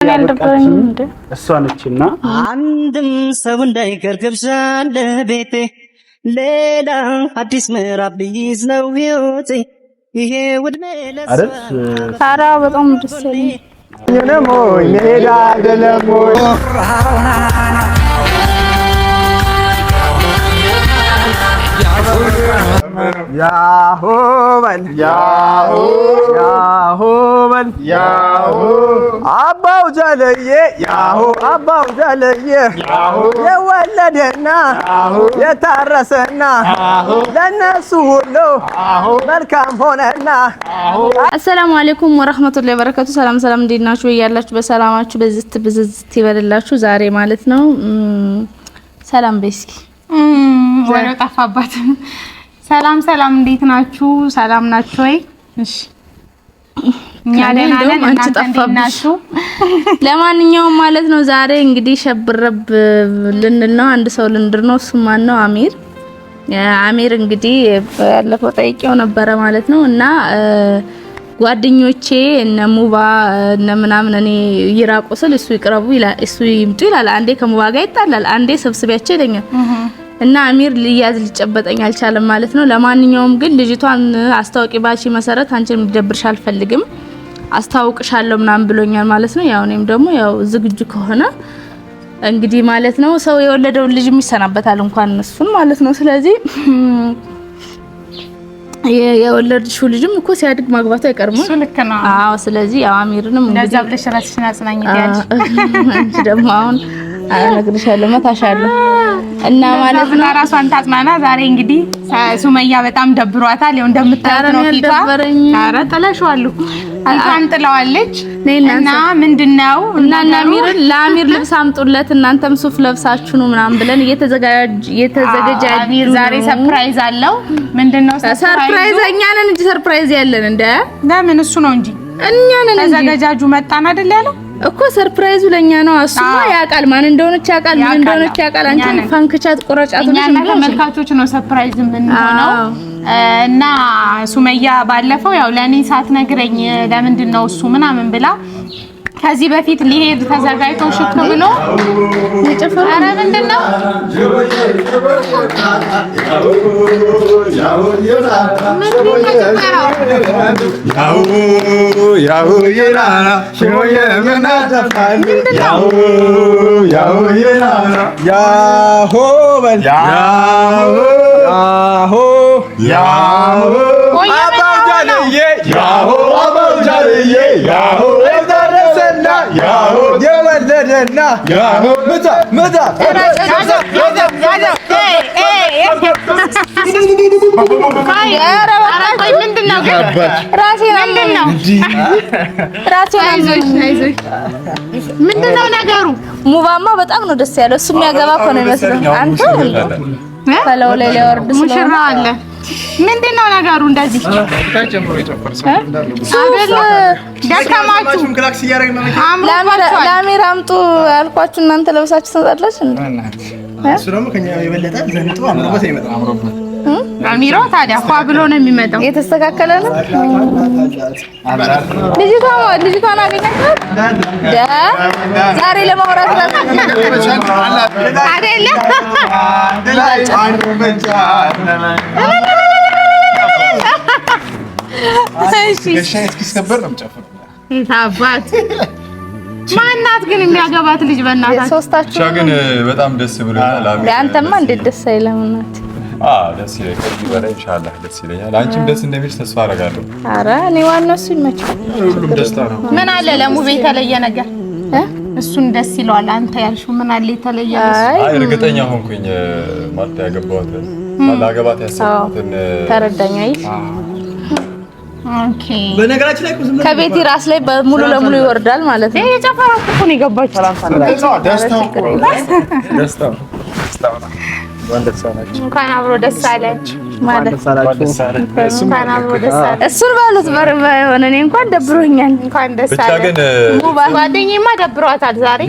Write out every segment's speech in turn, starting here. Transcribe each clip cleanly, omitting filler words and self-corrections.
ያልደበረኝ እንደ እሷ ነችና አንድም ሰው እንዳይከርክብሻል ለቤቴ ሌላ አዲስ ምዕራፍ ቢይዝ ነው ህይወቴ ይሄ ውድሜ ለሰራ ታራ በጣም ደስ ይላል የነሞይ መሄድ አይደለሞይ ያሆ በል ያሆ ያሆ በል ያሆ አባው ጀለየ ያሆ አባው ጀለየ ያሆ የወለደና የታረሰና ለነሱ ሁሉ መልካም ሆነና አሰላሙ አለይኩም ወራህመቱላሂ ወበረካቱ ሰላም ሰላም እንዴት ናችሁ ያላችሁ በሰላማችሁ በዝት ይበልላችሁ ዛሬ ማለት ነው ሰላም በስኪ ወሬው ጠፋባት ሰላም ሰላም እንዴት ናችሁ ሰላም ናችሁ ወይ እሺ እኛ ደህና ነን አንቺ ጠፋባችሁ ለማንኛውም ማለት ነው ዛሬ እንግዲህ ሸብረብ ልንል ነው አንድ ሰው ልንድር ነው እሱ ማን ነው አሚር እንግዲህ ያለፈው ጠይቄው ነበረ ማለት ነው እና ጓደኞቼ እነ ሙባ እነ ምናምን እኔ ይራቁስል እሱ ይቅረቡ ይላል እሱ ይምጡ ይላል አንዴ ከሙባ ጋር ይጣላል አንዴ ሰብስቢያቸው ይለኛል እና አሚር ሊያዝ ሊጨበጠኝ አልቻለም ማለት ነው ለማንኛውም ግን ልጅቷን አስተዋቂ ባቺ መሰረት አንቺም ሊደብርሽ አልፈልግም አስተዋውቅሻለሁ ምናምን ብሎኛል ማለት ነው ያው እኔም ደግሞ ያው ዝግጁ ከሆነ እንግዲህ ማለት ነው ሰው የወለደው ልጅ ይሰናበታል እንኳን እሱን ማለት ነው ስለዚህ የወለድሽው ልጅም እኮ ሲያድግ ማግባቱ አይቀርም እሱ ልክ ነው አዎ ስለዚህ ያው አሚርንም እንደዛ ብለሽ ራስሽን አጽናኝት ያልሽ አንቺ ደግሞ አሁን አነግርሻለሁ መታሻለሁ እና ማለት ነው ራሷን ታጽናና ዛሬ እንግዲህ ሱመያ በጣም ደብሯታል ያው እንደምታዩት ነው ፊቷ ኧረ ጥለሽዋል አንተን ጥለዋለች እና ምንድነው እና ለአሚር ልብስ አምጡለት እናንተም ሱፍ ለብሳችሁ ነው ምናምን ብለን እየተዘጋጃጅ ዛሬ ሰርፕራይዝ አለው ምንድነው ሰርፕራይዝ እኛ ነን እንጂ ሰርፕራይዝ ያለን እንደ ለምን እሱ ነው እንጂ እኛ ነን ተዘጋጃጁ መጣን አይደል ያለው እኮ ሰርፕራይዙ ለኛ ነው እሱማ ያቃል ማን እንደሆነች ያቃል ምን እንደሆነች ያቃል አንቺ ፈንክቻት ቆረጫት ነው እኛ ተመልካቾች ነው ሰርፕራይዝ ምን ሆነው እና ሱመያ ባለፈው ያው ለኔ ሳትነግረኝ ለምንድን ነው እሱ ምናምን ብላ ከዚህ በፊት ሊሄድ ተዘጋጅቶ ሽክ ብሎ ይጨፈሩ አረ ምንድነው ያው ይላላ ሽሞዬ ምናደፋል ያው ይላላ ያሆ በል ያሆ አባው ጃለየ አባው ጃለየ ያሆ የወለደና ያሆ ምታ ምንድነው ነገሩ ሙባማ በጣም ነው ደስ ያለው እሱ የሚያገባ እኮ ነው የሚመስለው አንተ ፈለው ላይ ወርድ ሙሽራ አለ ምንድነው ነገሩ እንደዚህ ታጨምሮ ይጨፈርስ አይደል ደካማችሁ ክላክስ ያረግ ነው ለአሚር አምጡ ያልኳችሁ እናንተ ለብሳችሁ ተጣጣላችሁ እሱ ደግሞ ከኛ የበለጠ ዘንጦ አምሮበት ይመጣል አምሮበት አሚሮ ታዲያ ፏ ብሎ ነው የሚመጣው የተስተካከለ ነው ልጅቷን አገኛት ዛሬ ለማውራት አይደለ ታባት ማናት ግን የሚያገባት ልጅ በእናታችሁ ሶስታችሁ ግን በጣም ደስ ብሎኛል ለአንተማ እንዴት ደስ አይልም እናት ደስ ይላል ከዚህ በላይ ኢንሻአላህ ደስ ይለኛል አንቺም ደስ እንደሚልሽ ተስፋ አደርጋለሁ ኧረ እኔ ዋናው እሱ ይመችል ሁሉም ደስታ ነው ምን አለ ለሙቤ የተለየ ነገር እሱን ደስ ይለዋል አንተ ያልሽው ምን አለ የተለየ አይ እርግጠኛ ሆንኩኝ ማለት ያገባሁት ማላገባት ያሰብኩትን ተረዳኝ አይሽ ኦኬ በነገራችን ላይ ከቤቲ ራስ ላይ ሙሉ ለሙሉ ይወርዳል ማለት ነው የጨፈራት እኮ ነው የገባችው ደስታው እንኳን አብሮ ደስ አለች ማለት እንኳን አብሮ ደስ አለች እሱን ባሉት በርባ የሆነ እኔ እንኳን ደብሮኛል እንኳን ደስ ብቻ አለች ግን ጓደኛዬማ ደብሯታል ዛሬ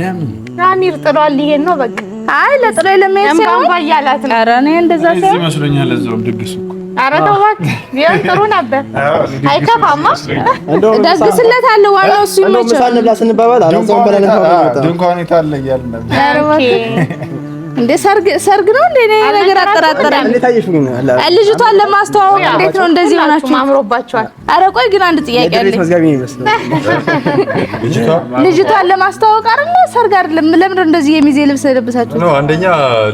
አሚር ጥሏል ይሄን ነው በቃ አይ ለጥሎ ለመሄድ እምባባ እያላት ነው ኧረ እኔ እንደዛ ሳይሆን ይመስለኛል እዛው ድግሱ ኧረ ተው እባክህ ቢሆን ጥሩ ነበር። አይከፋማ። ደግስለታለሁ ዋናው እሱ ይመቸው። ምሳ እንብላ ስንባባል አላዛውን በላን ነው ድንኳን የታለ እያልን ነበር። ኧረ እባክህ እንደ ሰርግ ነው እንደ ነገር አጠራጠረኝ። እንዴት አየሽ ግን ልጅቷን ለማስተዋወቅ እንዴት ነው እንደዚህ ሆናችሁ? አምሮባችኋል። ኧረ ቆይ ግን አንድ ጥያቄ አለኝ። መዝጋቢ ነው ይመስላል። ልጅቷን ለማስተዋወቅ አይደለ ሰርግ አይደለም። ለምን ነው እንደዚህ የሚዜ ልብስ ለብሳችሁ? ነው አንደኛ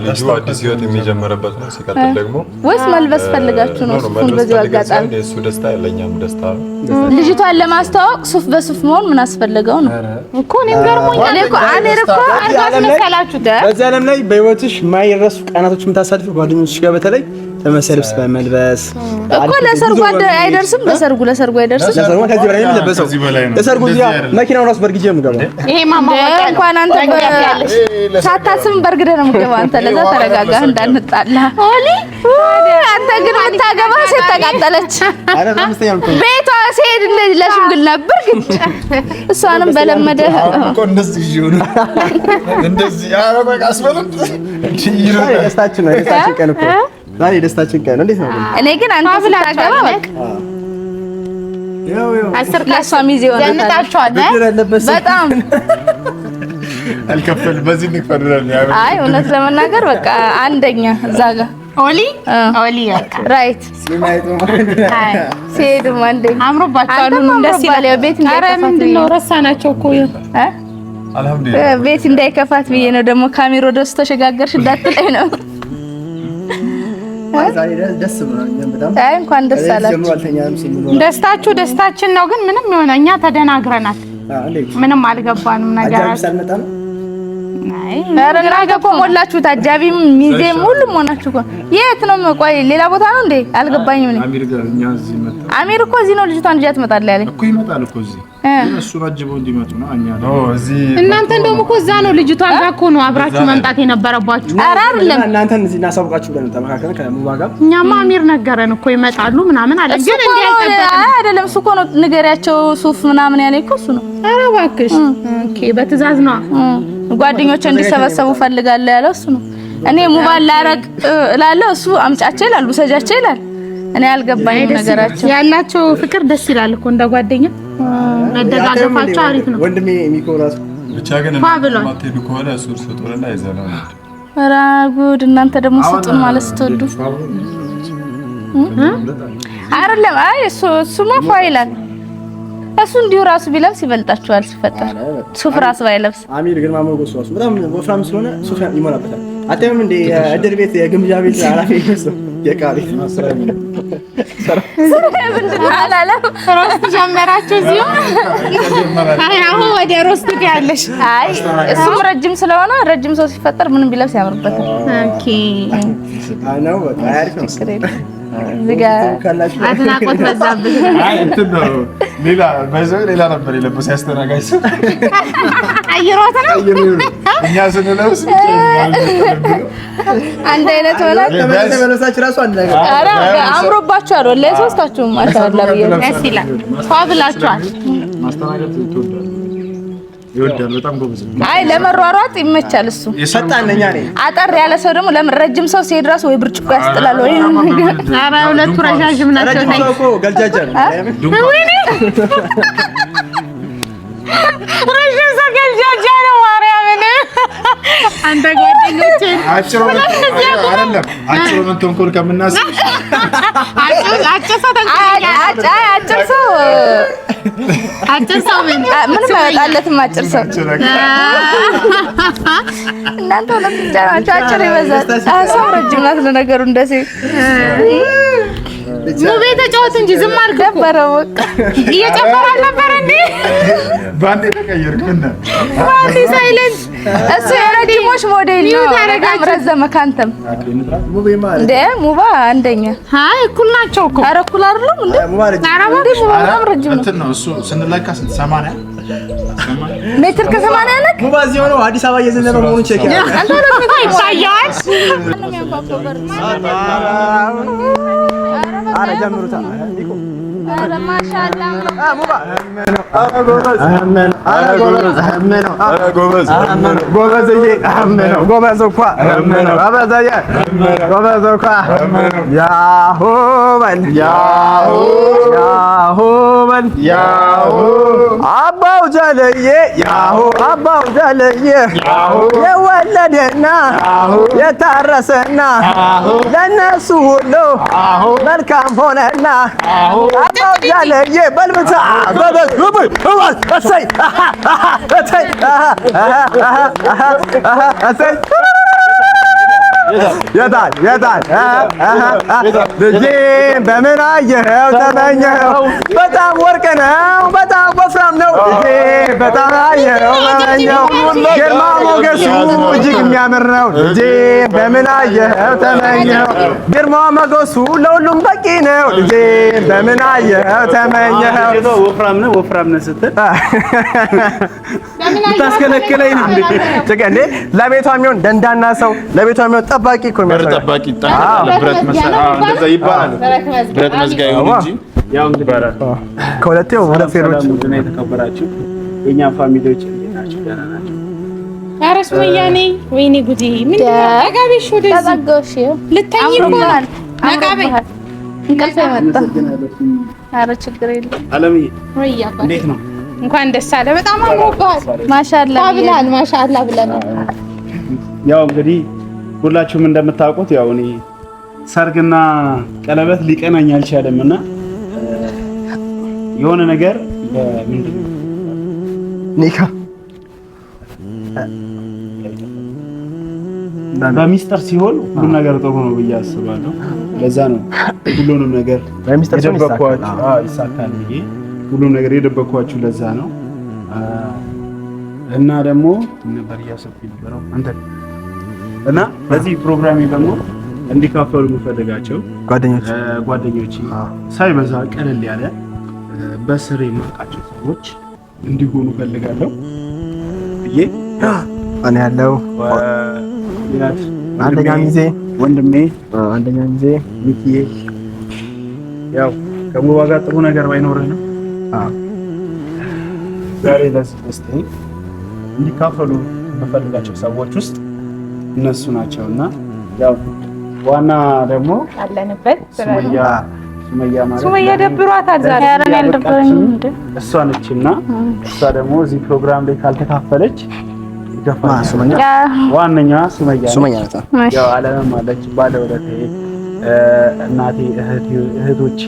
ልጁ አዲስ ህይወት የሚጀምርበት ነው። ሲቀጥል ደግሞ ወይስ መልበስ ፈልጋችሁ ነው? ሱፉን በዚህ አጋጣሚ እሱ ደስታ ያለኛም ደስታ ነው። ልጅቷን ለማስተዋወቅ ሱፍ በሱፍ መሆን ምን አስፈልገው ነው እኮ? እኔም ገርሞኛል እኮ አሜር እኮ አርጋት መሰላችሁ ደ በዚህ ዓለም ላይ በህይወትሽ ማይረሱ ቀናቶች የምታሳልፊው ጓደኞችሽ ጋር በተለይ ተመሳሳይ ልብስ በመልበስ እኮ ለሰርጉ አይደርስም። ለሰርጉ አይደርስም። ለሰርጉ ከዚህ በላይ ነው ለበሰው። ለሰርጉ እዚያ መኪናውን ራሱ በርግጄ ነው የምገባው። ይሄ ማማወቂያ እንኳን አንተ ሳታስብ በርግደ ነው የምገባው። አንተ ለዛ ተረጋጋ እንዳንጣላ። ኦሊ አንተ ግን የምታገባ ሴት ተቃጠለች። አረ አምስተኛ ነው ቤቷ ሴት ለሽምግል ነበር ግን እሷንም በለመደ እኮ እንደዚህ ይሁን እንደዚህ አረበቃ አስበሉት እንዴ ይሮጣ ደስታችን ነው። ደስታችን ቀን እኮ ዛሬ ደስታችን ቀን እንዴት ነው? እኔ ግን አንተ ስታገባ በቃ አስር ለሷ ሚዜ ዘንጣችኋል በጣም አልከፈል በዚህ ንፈርደን ያ አይ እውነት ለመናገር በቃ አንደኛ እዛ ጋር ኦሊ ራይት ሲሄዱ አንደኛ አምሮባችኋል። ደስ ይላል። ቤት ምንድነው ረሳናቸው እኮ አልሐምዱሊላህ ቤት እንዳይከፋት ብዬ ነው። ደግሞ ካሜሮ ደስ ተሸጋገርሽ እንዳትለኝ ነው። ደስ ብሎኛል በጣም። አይ እንኳን ደስ አላችሁ። ደስታችሁ ደስታችን ነው። ግን ምንም የሆነ እኛ ተደናግረናል። ምንም አልገባንም ነገራችሁ። አይ አረና ገቆ ሞላችሁ። ታጃቢም ሚዜም ሁሉም ሆናችሁ እኮ የት ነው? ቆይ ሌላ ቦታ ነው እንዴ? አልገባኝም ነው። አሚር ጋር እኛ እዚህ መጣ። አሚር እኮ እዚህ ነው ልጅቷን ልጅ ትመጣለህ ያለኝ እኮ ይመጣል እኮ እዚህ እሱ አጅበው እንዲመጡ ነው። እኛ ነው እዚህ እናንተ እንደውም እኮ እዛ ነው ልጅቷ ጋር እኮ ነው አብራችሁ መምጣት የነበረባችሁ። ኧረ አይደለም እናንተን እዚህ እናሳውቃችሁ ብለን ተመካከለን ከሙባ ጋር። እኛማ አሚር ነገረን እኮ ይመጣሉ ምናምን አለ። ግን እንዴ አይደለም እሱ እኮ ነው ንገሪያቸው ሱፍ ምናምን ያለኝ እኮ እሱ ነው። ኧረ እባክሽ ኦኬ በትዕዛዝ ነው ጓደኞቼ እንዲሰበሰቡ ፈልጋለሁ ያለው እሱ ነው። እኔ ሙባል ላረግ እላለሁ እሱ አምጫቸው ይላል ውሰጃቸው ይላል። እኔ አልገባኝም ነገራቸው። ያላቸው ፍቅር ደስ ይላል እኮ እንደ ጓደኛ መደጋገፋቸው አሪፍ ነው። ወንድሜ ሚኮራስ ብቻ ግን ማትሄዱ ከሆነ እሱ ስጡንና ይዘናል። ኧረ ጉድ እናንተ ደግሞ ስጡን ማለት ስትወዱ አይደለም። አይ እሱማ ፋይላል እሱ እንዲሁ ራሱ ቢለብስ ይበልጣችኋል። ሲፈጠር ሱፍ ራሱ ባይለብስ አሚር ግን ማሞጎስ ራሱ በጣም ወፍራም ስለሆነ ሱፍ ይሞላበታል። አተም እንደ እድር ቤት የግምጃ ቤት ኃላፊ ነው የቃሪ ማስራሚ ነው ሮስት ጀመራችሁ እዚሁ። አይ አሁን ወደ ሮስት ያለሽ። አይ እሱም ረጅም ስለሆነ ረጅም ሰው ሲፈጠር ምንም ቢለብስ ያምርበታል። ኦኬ ነው በቃ አሪፍ ነው። ዝጋ አድናቆት በዛብህ። አይ እንትን ነው ሌላ ነበር የለበሰ ያስተናጋጅ ሰው አይሮት ነው እኛ ስንለብስ አንድ አይነት ሆነ። ተመለሳችሁ ራሱ አንድ ነገር ኧረ አምሮባችኋል ወላሂ ሶስታችሁም ማሻአላ ብዬ ደስ ይላል። ፋብላችኋል። ማስተናገድ ይወዳል በጣም ጎበዝ። አይ ለመሯሯጥ ይመቻል እሱ ፈጣን ነኝ እኔ። አጠር ያለ ሰው ደግሞ ለምን ረጅም ሰው ሲሄድ ራሱ ወይ ብርጭቆ ያስጥላል ወይ ኧረ ሁለቱ ረጃጅም ናቸው። ረጅም ሰው እኮ ገልጃጃ ነው። ረጅም ሰው ገልጃጃ ነው። ማርያምን አንተ ጓደኞቼ አጭር አይደለም አጭር ምን ተንኮል ከምናስብ አጭር ሰው ምን መጣለትም አጭር ሰው እናንተ ለምንጫናቸው አጭር ይበዛል። ሰው ረጅም ናት ለነገሩ እንደዚህ ሙቤ ተጫወት እንጂ ዝም አድርገህ ደበረው በቃ እየጨፈረ አልነበረ እንዴ? ባንዴ ተቀየርክና ባንዴ ሳይለንት እሱ የረጅሞች ሞዴል ነው። በጣም ረዘመ ካንተም እንደ ሙባ አንደኛ። አይ እኩል ናቸው እኮ። ኧረ እኩል አይደለም እንዴ? ሙባ በጣም ረጅም ነው። እንትን ነው እሱ ስንለካ 80 ሜትር ከ80 ነክ ሙባ እዚህ ሆኖ አዲስ አበባ እየዘነበ መሆኑን ቼክ ያደርጋል። አንተ ደግሞ ይታያል። አረ ጀምሩታ አባው ጀለየ ያሆ አባው ጀለየ የወለደና የታረሰና ለነሱ ሁሉ መልካም ሆነና አባው ጀለየ በልብታ እሰይ እሰይ የታል ልጄ በምን አየኸው ተመኘኸው በጣም ወርቅ ነው በጣም ወፍራም ነው ልጄ በጣም አየኸው ተመኘኸው ግርማ ሞገሱ እጅግ የሚያምር ነው ልጄ በምን አየኸው ተመኘኸው ግርማ ሞገሱ ለሁሉም በቂ ነው ልጄ በምን አየኸው ተመኘኸው ወፍራም ነው ስትል ታስከለከለኝ እንዴ ለቤቷ የሚሆን ደንዳና ሰው ለቤቷ የሚሆን ጠባቂ እኮ ነው ጠባቂ ብረት መሰለህ እንደዛ ይባላል ብረት መዝጋይ ነው እንጂ ያው እንግዲህ ከሁለቴው ወደ ፌሮች ምንድን ነው የተከበራችሁ የኛ ፋሚሊዎች እንዴት ናችሁ? ደህና ናችሁ? ኧረ ሱመያ ነኝ። ወይኔ ጉዴ ምን አጋቢሽ ወደ ተዘጋሽ ልተኝ እኮ ነቃቤ እንቅልፍ መጣ። ኧረ ችግር የለም አለምዬ ወይያ እንዴት ነው? እንኳን ደስ አለ። በጣም አምሮብሃል። ማሻአላ ብለሃል። ማሻአላ ብለናል። ያው እንግዲህ ሁላችሁም እንደምታውቁት ያው እኔ ሰርግና ቀለበት ሊቀናኝ አልቻለምና የሆነ ነገር ምንድነው ኒካ በሚስጥር ሲሆን ሁሉም ነገር ጥሩ ነው ብዬ አስባለሁ። ለዛ ነው ሁሉንም ነገር በሚስጥር የደበኳችሁ ይሳካል ብዬ ሁሉም ነገር የደበኳችሁ ለዛ ነው። እና ደግሞ ነበር ያሰብኩ የነበረው አንተ እና በዚህ ፕሮግራም ደግሞ እንዲካፈሉ የምፈልጋቸው ጓደኞቼ ሳይበዛ ቀለል ያለ በስሬ የማውቃቸው ሰዎች እንዲሆኑ ፈልጋለሁ ብዬ እኔ ያለው አንደኛ ጊዜ ወንድሜ አንደኛ ጊዜ ሚኪዬ ያው ከሙባ ጋር ጥሩ ነገር ባይኖርንም ዛሬ ለዚህ ደስታ እንዲካፈሉ የምፈልጋቸው ሰዎች ውስጥ እነሱ ናቸውና ያው ዋና ደግሞ አለንበት ሱመያ ማለት ሱመያ ደብሯታል ዛሬ። ኧረ እኔ አልደበረኝም እንዴ እሷ ነችና እሷ ደግሞ እዚህ ፕሮግራም ላይ ካልተካፈለች ይገፋል። ዋነኛ ሱመያ ናት። ያው አለምም አለች ባለውለታዬ እናቴ እህቶቼ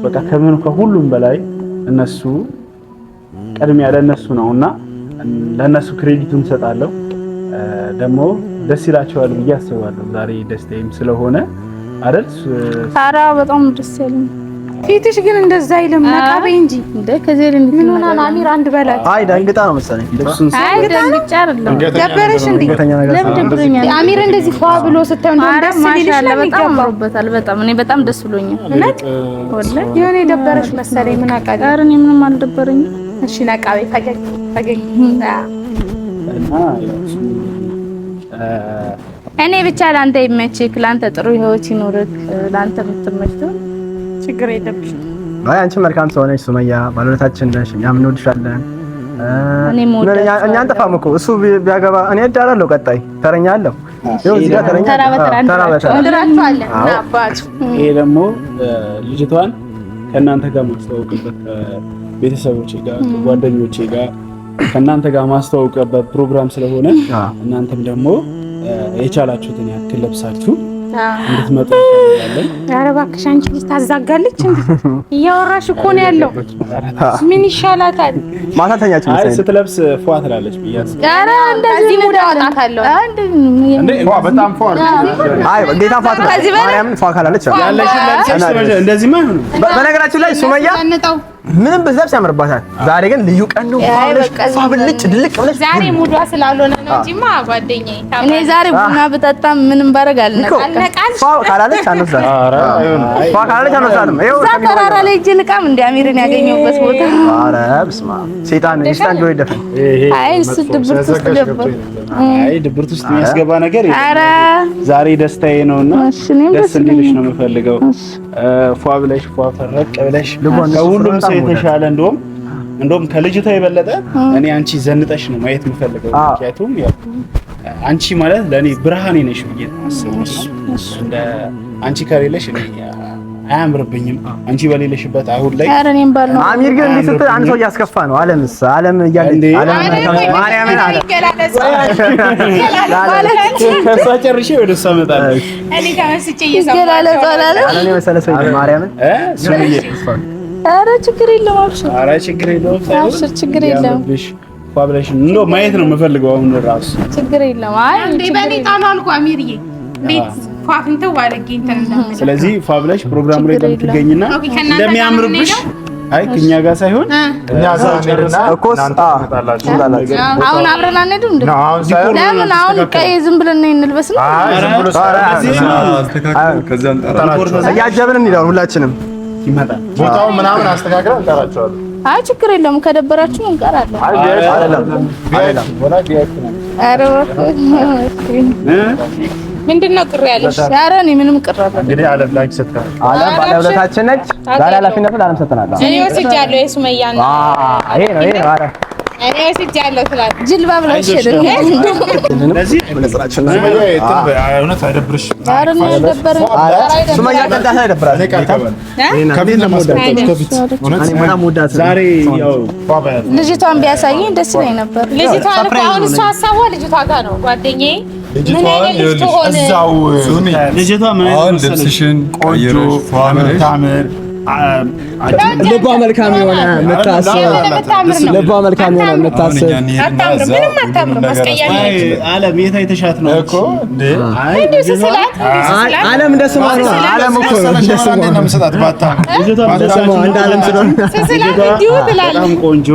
በቃ ከሁሉም በላይ እነሱ ቅድሚያ ለነሱ ነውና ለነሱ ክሬዲቱን ሰጣለሁ። ደግሞ ደስ ይላቸዋል ብዬ አስባለሁ። ዛሬ ደስታዬም ስለሆነ አይደል? ኧረ በጣም ደስ ያለኝ። ፊትሽ ግን እንደዛ አይልም ነቃቤ እንጂ እንደ ከዚህ እንዴት ምን ሆና ነው አሚር? አንድ በላት። አይ ደንግጣ ነው መሰለኝ። አይ ደንግጫ አይደለም ደበረሽ እንዴ? ለምን ደብረኛል? አሚር እንደዚህ ፏ ብሎ ስታዩ ደስ ይልሽ ነው በጣም አምሮበታል። በጣም እኔ በጣም ደስ ብሎኛል። እውነት ወላሂ የሆነ የደበረሽ መሰለኝ። ምን አቃለ? ኧረ እኔ ምንም አልደበረኝም። እሺ ነቃቤ ፈገግ እኔ ብቻ ላንተ ይመችክ፣ ላንተ ጥሩ ህይወት ይኖርክ፣ ላንተ የምትመቸው ችግር የለብሽም። አይ አንቺ መልካም ሰው ነሽ ሱመያ፣ ባለውለታችን ነሽ። እኛም እንወድሻለን። እኛ አንጠፋም እኮ እሱ ቢያገባ እኔ እዳራለሁ። ቀጣይ ተረኛ አለው። ይኸው እዚህ ጋር ተረኛ ተራ እንድራችኋለን እና አባቱ ይሄ ደግሞ ልጅቷን ከእናንተ ጋር ማስተዋወቅበት ቤተሰቦቼ ጋር ጓደኞቼ ጋር ከእናንተ ጋር ማስተዋወቅበት ፕሮግራም ስለሆነ እናንተም ደግሞ የቻላችሁትን ያክል ለብሳችሁ እንድትመጡ እንፈልጋለን። ኧረ እባክሽ አንቺ ልጅ ታዛጋለች እንዴ? እያወራሽ እኮ ነው ያለው። ምን ይሻላታል? ማታተኛችሁ አይ ስትለብስ ፏ ትላለች ብያስ። ኧረ እንደዚህ ሙድ አወጣታለሁ እንዴ ፏ በጣም ፏ። አይ ጌታ ፏ ማርያም ፏ ካላለች ያለሽ እንደዚህ ማለት ነው። በነገራችን ላይ ሱመያ ምንም ብትለብስ ያምርባታል። ዛሬ ግን ልዩ ቀን ነው። ብልጭ ድልቅ ብለሽ ዛሬ ሙዷ ስላልሆነ ነው እንጂማ ጓደኛዬ እኔ ዛሬ ቡና ብጠጣ ምንም ባረግ አልነቃል ካላለች አንወስዳት ካላለች አንወስዳትም። ይኸው ተራራ ላይ እጅ ልቃም እንደ አሚርን ያገኘሁበት ቦታ። ኧረ በስመ አብ ሰይጣን ጆሮ ይደፈን። አይ እሱ ድብርት ውስጥ ገባ። አይ ድብርት ውስጥ የሚያስገባ ነገር የለም። ኧረ ዛሬ ደስታዬ ነውና ደስ እንዲልሽ ነው የምፈልገው። ፏ ብለሽ ፏ ፈረቅ ብለሽ ከሁሉም ሰው የተሻለ እንደውም ከልጅቷ የበለጠ እኔ አንቺ ዘንጠሽ ነው ማየት የምፈልገው። ምክንያቱም ያው አንቺ ማለት ለኔ ብርሃኔ ነሽ ብዬ አስባለሁ። እንደ አንቺ ከሌለሽ እኔ አያምርብኝም። አንቺ በሌለሽበት አሁን ላይ አረኔም ባል ነው። አሚር ግን እንዲህ ስትል አንድ ሰው እያስከፋ ነው። ዓለም እያለ ማርያምን አለ ከሷ ጨርሼ ወደ እሷ እመጣለሁ። እኔ ተመስጬ እየሰማሁ አለኔ መሰለ ሰው ማርያምን ሱምዬ ኧረ ችግር የለውም አብሽር። ኧረ ችግር የለውም አብሽር ችግር የለውም። ፋብሪኬሽን እንደው ማየት ነው የምፈልገው አሁን ራሱ ችግር የለውም። አይ እንዴ በኔ ጣሉ አልኩ አሚርዬ ቤት ፋፍንተው ባለጌ እንትን ስለዚህ ፋብሪኬሽ ፕሮግራሙ ላይ እንደምትገኝና እንደሚያምርብሽ አይ ከኛ ጋር ሳይሆን እኛ ዛሬና እኮስ አሁን አብረን አንሄድም እንዴ? ለምን አሁን ቀይ ዝም ብለን እንልበስ ነው? እያጀብን እንሄዳለን ሁላችንም ይመጣል ቦታው ምናምን አስተካክለን እንጠራቸዋለን። አይ ችግር የለም ከደበራችሁ እንቀራለን። አይደለም ኧረ ምንድነው ቅር ያለሽ? ኧረ እኔ ምንም ቅር አይደለም። እንግዲህ ዓለም ላይ ሰጥተናል። ዓለም ባለውለታችን ነች። ዛሬ ኃላፊነቱን ዓለም ሰጥተናል። እኔ ወስጃለሁ የሱመያን ይሄ ነው ኧረ እኔ ወስጃለሁ ትላለች ጅልባ ብለሽ ሄደን ስለዚህ እውነት አይደብርሽ? ኧረ ነው ያልደበረኝ። ሱመያ ቀንጣታ አይደብራል። ከቤት ዛሬ ያው ልጅቷን ቢያሳየኝ ደስ ይለኝ ነበር። ልጅቷን እኮ አሁን እሷ ሀሳቧ ልጅቷ ጋር ነው ጓደኛዬ ምን አይነት ልጅ ትሆን እዛው ልጅቷ ምን አይነት ልብስሽን ቆንጆ ታምር ልቧ መልካም የሆነ የምታስብ ልቧ መልካም የሆነ የምታስብ ምንም አታምርም። አስቀያሚ ዓለም የት አይተሻት ነው እኮ እንዴ? እንዴ ስላት ዓለም እንደ ስሟ ነው። ዓለም እኮ ነው እንደ ስሟ ነው የምሰጣት ባታ እንደ ስሟ እንደ ዓለም ስለሆነ ስላት እንዲሁ ትላለች። በጣም ቆንጆ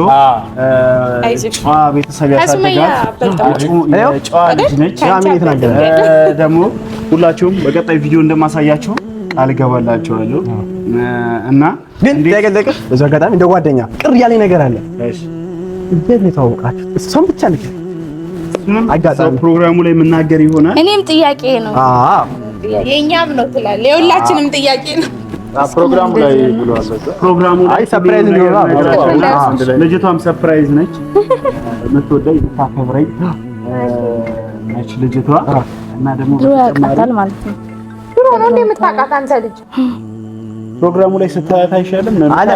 ጨዋ ቤተሰብ ያሳደጋት ጨዋ ልጅ ነች። ምን የተናገረ ደግሞ ሁላችሁም በቀጣይ ቪዲዮ እንደማሳያችሁ ቃል እገባላችኋለሁ እና ግን ደገደቀ በዚህ አጋጣሚ እንደ ጓደኛ ቅር ያለኝ ነገር አለ። እሺ እንዴት ነው ታውቃችሁ? እሷም ብቻ ነች አጋጣሚ ፕሮግራሙ ላይ የምናገር ይሆናል። እኔም ጥያቄ ነው። የኛም ነው ትላለች። የሁላችንም ጥያቄ ነው። ፕሮግራሙ ላይ ብሏል። ፕሮግራሙ ላይ ሰርፕራይዝ ሊሆን ልጅቷም ሰርፕራይዝ ነች። የምትወደኝ የምታከብረኝ ነች ልጅቷ እና ደግሞ ያቃታል ማለት ነው። ድሮ ነው እንደምታውቃት አንተ ልጅ ፕሮግራሙ ላይ ስታያት አይሻልም?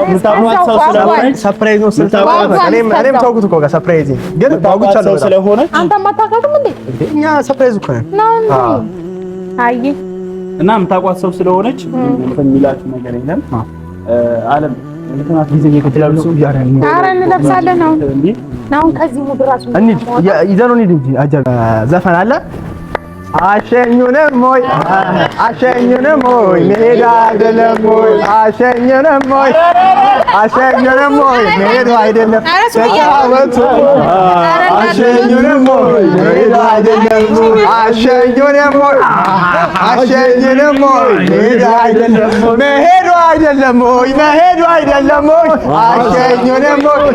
ምታውቋት ሰው ስለሆነ ሰርፕራይዝ ነው ስታውቋት እኔም ተውኩት እኮ ጋር ሰርፕራይዝ ግን ታውቁቻለሁ ስለሆነ አንተ ማታውቃትም እንዴ? እኛ ሰርፕራይዝ እኮ ነው። አይ እና የምታውቋት ሰው ስለሆነች እንትን የሚላችሁ ነገር የለም። ዓለም እንትናት ጊዜ እየከተላሉ ያረን ኧረ እንለብሳለን ነው አሁን ከዚህ ሙድ ራሱ እንሂድ ይዘነው እንሂድ እንጂ አጀብ ዘፈን አለ አሸኙንም ሞይ መሄድ አይደለም ሞይ አሸኙንም ሞይ መሄድ አይደለም ተጫወቱ አሸኙንም ሞይ መሄድ አይደለም አሸኙንም ሞይ መሄድ አይደለም መሄዱ አይደለም ሞይ አሸኙንም ሞይ